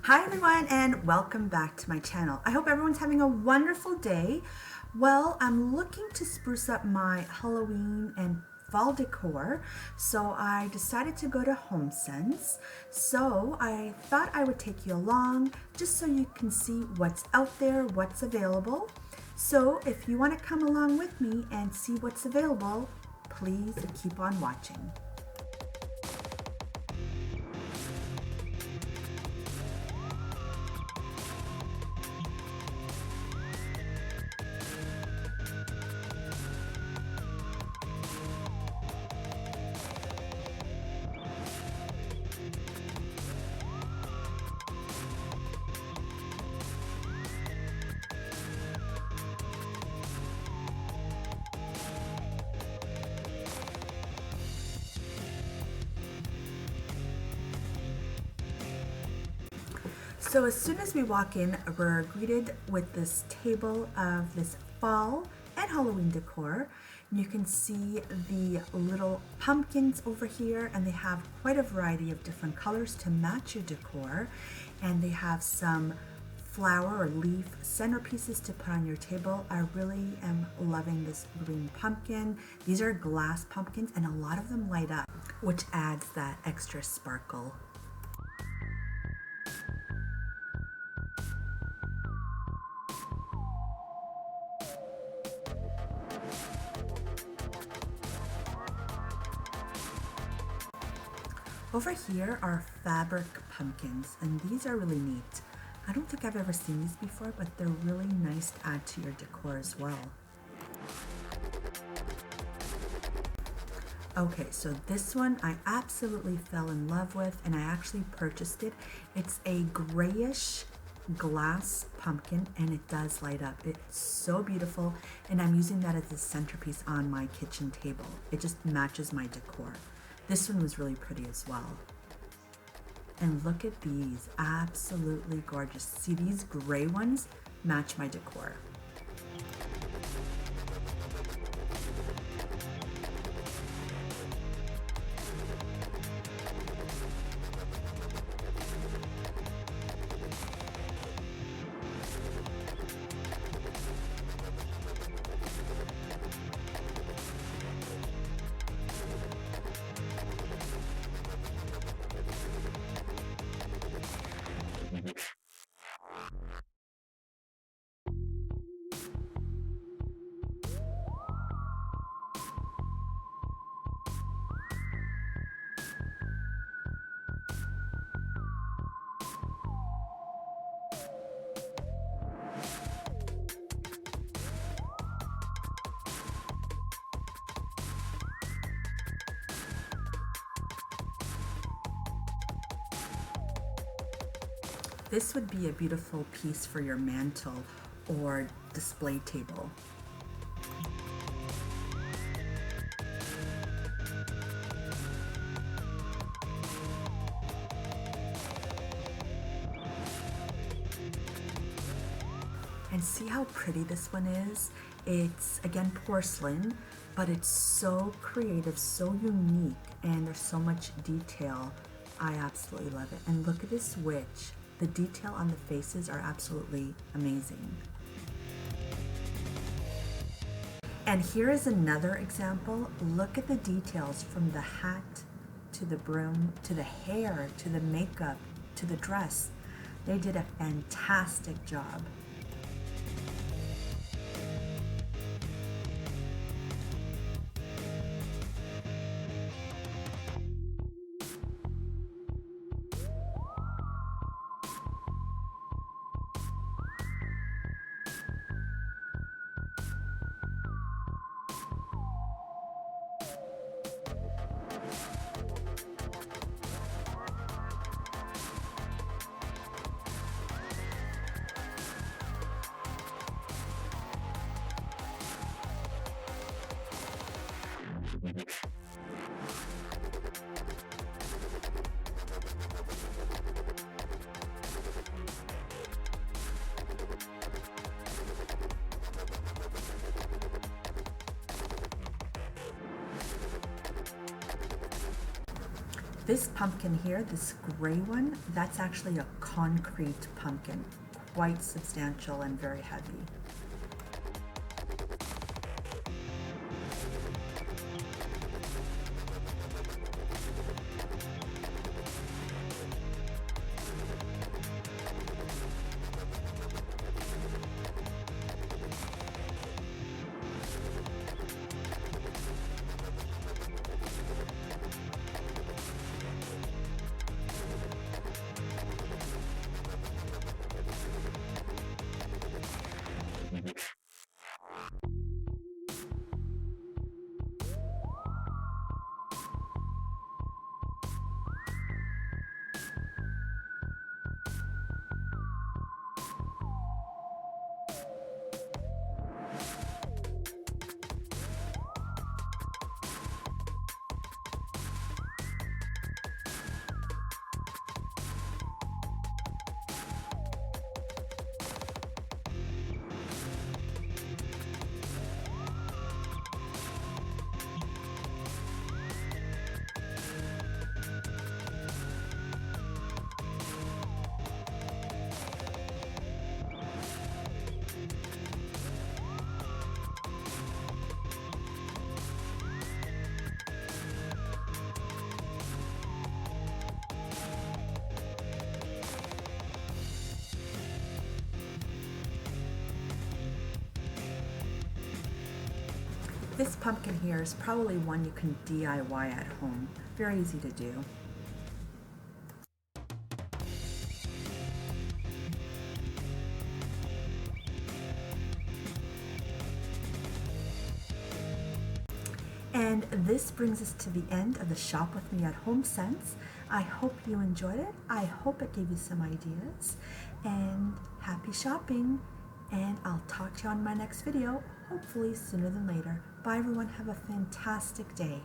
Hi everyone and welcome back to my channel. I hope everyone's having a wonderful day. Well, I'm looking to spruce up my Halloween and fall decor, so I decided to go to Homesense. So I thought I would take you along just so you can see what's out there, what's available. So if you want to come along with me and see what's available, please keep on watching. So as soon as we walk in, we're greeted with this table of this fall and Halloween decor. You can see the little pumpkins over here, and they have quite a variety of different colors to match your decor. And they have some flower or leaf centerpieces to put on your table. I really am loving this green pumpkin. These are glass pumpkins and a lot of them light up, which adds that extra sparkle. Over here are fabric pumpkins, and these are really neat. I don't think I've ever seen these before, but they're really nice to add to your decor as well. Okay, so this one I absolutely fell in love with, and I actually purchased it. It's a grayish glass pumpkin, and it does light up. It's so beautiful, and I'm using that as a centerpiece on my kitchen table. It just matches my decor. This one was really pretty as well. And look at these, absolutely gorgeous. See, these gray ones match my decor. This would be a beautiful piece for your mantle or display table. And see how pretty this one is? It's, again, porcelain, but it's so creative, so unique, and there's so much detail. I absolutely love it. And look at this witch. The detail on the faces are absolutely amazing. And here is another example. Look at the details from the hat to the broom, to the hair, to the makeup, to the dress. They did a fantastic job. This pumpkin here, this gray one, that's actually a concrete pumpkin, quite substantial and very heavy. This pumpkin here is probably one you can DIY at home. Very easy to do. And this brings us to the end of the Shop With Me at Homesense. I hope you enjoyed it. I hope it gave you some ideas. And happy shopping. And I'll talk to you on my next video, hopefully sooner than later. Bye everyone, have a fantastic day.